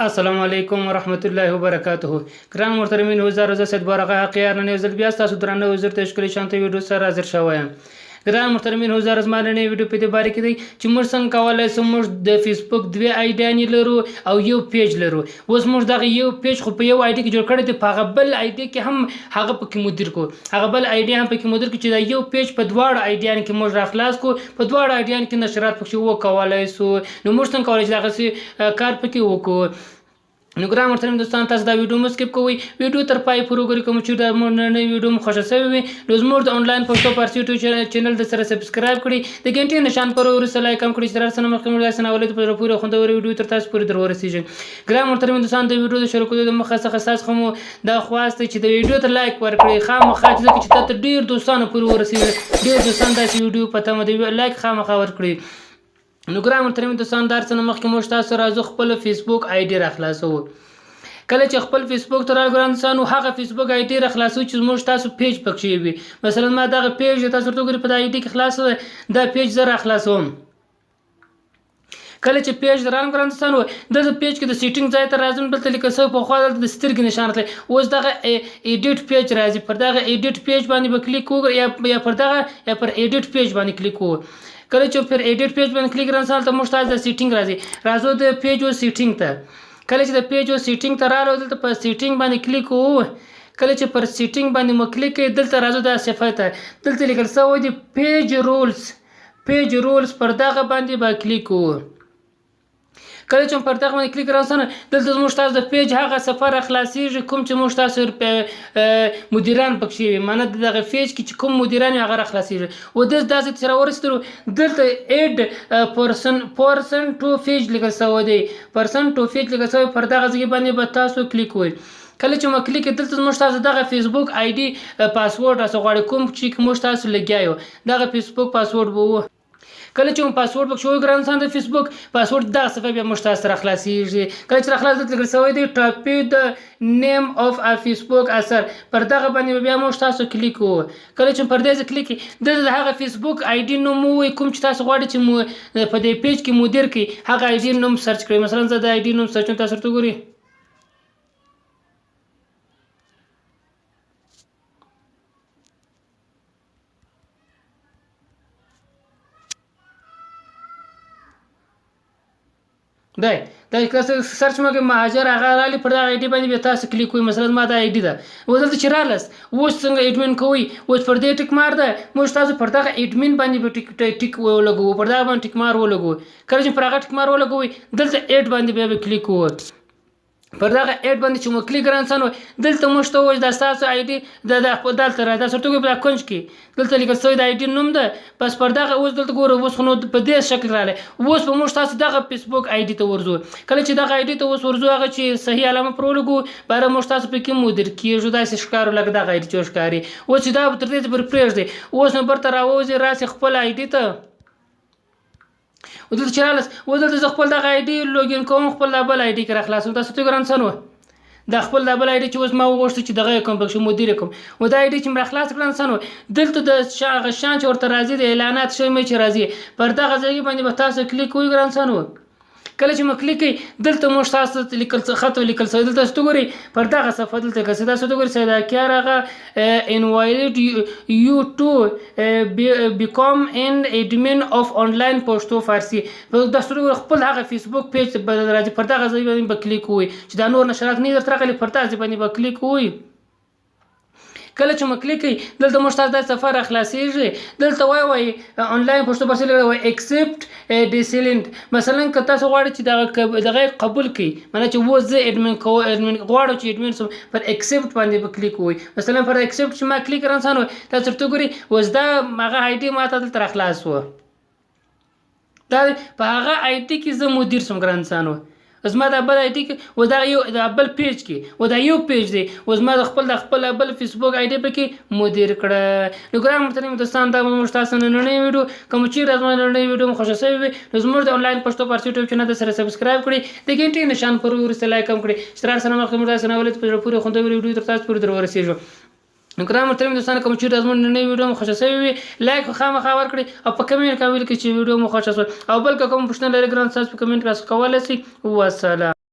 السلام علیکم ورحمت الله وبرکاته. ګران محترمین، وزار زه سید بارغه حقیار نن یو ځل بیا ستاسو درنه وزیر ته ښکلي شانته ویډیو سره حاضر شوی یم. ګران محترمین، وزار زما نننۍ ویډیو په دې باره کې دی چې موږ څنګه کولی شو موږ د فیسبوک 2 آیډیانې لرو او یو پیج لرو. اوس موږ دغه یو پیج خو په یو آیډي کې جوړ کړی دی، په هغه بل آیډي کې هم هغه پکې مدیر کو، هغه بل آیډي هم پکې مدیر کو چې دا یو پیج په دواړو آیډیانو کې موږ راخلاص کو، په دواړو آیډیانو کې نشرات پکې وکولی شو. نو موږ څنګه کولی شو دغسې کار پکې وکړو. نو ګران محترم دوستان، تاسو دا ویډیو مو سکیپ کوئ، ویډیو تر پای پورې وګورئ. کوم چې دا نننۍ ویډیو مو خوښه شوې وي نو زموږ د آنلاین پښتو فارسي یوټیوب چینل د سره سبسکرایب کړئ، د غنټې نشان پر وروسته لایک هم کړئ چې تر سره مخکې موږ داسې ناولې په پورې خوندورې ویډیو تر تاسو پورې در ورسیږي. ګران محترم دوستان، د ویډیو د شروع کېدو د مخه څخه ستاسو مو دا خواست دی چې د ویډیو ته لایک ورکړئ خامخا، ځکه چې تاسو ډېر دوستانو پورې ورسیږي، ډېر دوستان داسې ویډیو په تمه دی لایک خامخا ورکړئ. نو ګران محترم دوستان، دا څه مخکې موږ تاسو راځو خپل فیسبوک آیډي راخلاصو. کله چې خپل فیسبوک ته راغلو ګران دوستانو، هغه فیسبوک آیډي راخلاصو چې موږ تاسو پیج پکې وي. مثلا ما دغه پیج تاسو ورته وګورئ، په د آیډي کې خلاص دا پیج زه راخلاصوم. کله چې پیج دران ګران دوستانو، دغه پیج کې د سیټینګ ځای ته راځم، دلته لیکل شوی په خوا دلته د سترګې نشان راغلی. اوس دغه ایډیټ پیج راځي، پر دغه ایډیټ پیج باندې به کلیک وکړو یا پر دغه یا پر ایډیټ پیج باندې کلیک وکړو. کله چې پر ایډیټ پیج باندې کلیک ګران دوستانو ته موږ تاسو د سیټینګ راځي، راځو د پیج او سیټینګ ته. کله چې د پیج او سیټینګ ته راغلو، دلته په سیټینګ باندې کلیک وکړو. کله چې پر سیټینګ باندې مو کلیک کړئ، دلته راځو دا صفحه ته، دلته لیکل شوی دی پیج رولز پر دغه باندې به کلیک وکړو. کله چې پر دغه باندې کلیک راوستنه، دلته زموږ تاسو د پیج هغه صفحه راخلاصیږي کوم چې موږ تاسو مدیران پکې وي، معنی دغه پیج کې چې کوم مدیران هغه راخلاصیږي. او داسې چې راورسېدلو، دلته ایډ پرسن ټو پیج لیکل شوی دی، پرسن ټو پیج لیکل شوی، پر دغه ځای باندې به تاسو کلیک وکړئ. کله چې مو کلیک کړئ، دلته زموږ تاسو دغه فیسبوک آیډي پاسورډ راڅخه غواړي، کوم چې موږ تاسو لګیا یو دغه فیسبوک پاسورډ به. کله چې مو پاسورډ پکې شوی ګران دوستان، د فیسبوک پاسورډ دغه صفحه بیا موږ تاسو راخلاصیږي. کله چې راخلاص دلته لیکل شوی دی ټاپي د نیم اف ا فیسبوک اثر، پر دغه باندې بیا موږ تاسو کلیک وکړو. کله چې پر دې کلیک کړئ، د هغه فیسبوک آیډي نوم ووایي کوم چې تاسو غواړئ چې مو په دې پیج کې مدیر کړئ، هغه آیډي نوم سرچ کړئ. مثلا زه د آیډي نوم سرچ کوم، تاسو ورته وګورئ. دا کله سرچ مګ مهاجر هغه رالی، پر دغه آیډي باندې به تاسو کلیک کوئ. مثلا ما دا آیډي ده، اوس دلته چې رالاست، اوس څنګه ایډمن کوئ، اوس پر دې ټیک مار ده، موږ تاسو پر دغه ایډمن باندې به ټیک ولګوو، پر دغه باندې ټیک مار ولګوو. کله چې پر هغه ټیک مار ولګوئ، دلته ایډ باندې بیا به کلیک وکړو. پر دغه ایډ باندې چې مو کلیک رانسانو، دلته موږ ته وایي دا ستاسو آیډي دلته را دا سرته په دا کونج کې دلته لیکل شوی د آیډي نوم ده. بس پر دغه اوس دلته ګوره، اوس خو نو په دې شکل راغلی. اوس به موږ تاسو دغه فیسبوک آیډي ته ورځو. کله چې دغه آیډي ته اوس ورځو، هغه چې صحیح علامه پر ولګو، باره موږ تاسو پکې مدیر کېږو، داسې ښکارو لکه دغه آیډي چې ښکاري. اوس چې دا تر دې پورې پرېږدئ، اوس نو برته راوځئ، راسئ خپل آیډي ته. دلته چې رالاست، اوس دلته زه خپل دغه آیډي لوګین کوم، خپل دا بل آیډي کې راخلاصوم. تاسو ته ګران سنو دا خپل دا بل آیډي چې اوس ما وغوښتو چې دغه کوم پکې مدیر کوم، و دا آیډي چې مې راخلاص کړل سنو، دلته د هغه شان چې ورته راځي د اعلانات شی مې چې راځي، پر دغه ځای باندې به تاسو کلیک وکړئ ګران سنو. کله چې مو کلیک کړئ، دلته موږ تاسو لیکل خط لیکل شوی، دلته تاسو ګورئ پر دغه صفحه دلته که تاسو ګورئ سیداکیار هغه انوایټ یو ټو بیکم ان ایډمن اف آنلاین پښتو فارسی، تاسو ګورئ خپل هغه فیسبوک پیج ته راځي، پر دغه ځای باندې به کلیک وکړئ چې دا نور نشرات نه درته راغلي، پر دغه ځای باندې به کلیک وکړئ. کله چې مو کلیک کړئ، دلته موږ تاسو د صفحه راخلاصیږي، دلته وایي آنلاین پښتو فارسی وایي ایکسپټ ډیسیلنت. مثلا که تاسو غواړئ چې دغه قبول کړئ، معنی چې اوس زه ایډمن غواړم چې ایډمن سم، پر ایکسپټ باندې به کلیک وکړئ. مثلا پر ایکسپټ چې ما کلیک رانسانو، تاسو ورته ګورئ اوس دا هغه آیډي ما ته دلته راخلاص و، دا په هغه آیډي کې زه مدیر سم ګران انسانو. زما د بل آیډي کې و دا یو د بل پیج کې و دا یو پیج دی، و زما د خپل بل فیسبوک آیډي پکې مدیر کړه. نو ګران محترم دوستان، دا موږ تاسو نننۍ ویډیو کوم چې راځم نننۍ ویډیو مو خوښه شوې وي، نو زموږ د آنلاین پښتو فارسي یوټیوب چینل سره سبسکرایب کړئ، د غنټې نشان پر ورسته لایک هم کړئ چې تر سره مخکې موږ تاسو ناولې په پوره خوندوري ویډیو تر تاسو پورې در ورسېږو. نو ګران محترم دوستان، کوم چې راځم نننۍ ویډیو مو خوښه شوې وي، لایک خامخا ورکړئ او په کمنټ کې ویل کې چې ویډیو مو خوښه شوه، او بل کوم پوښتنه لرئ ګران تاسو په کمنټ کې راڅخه کولای شئ. والسلام.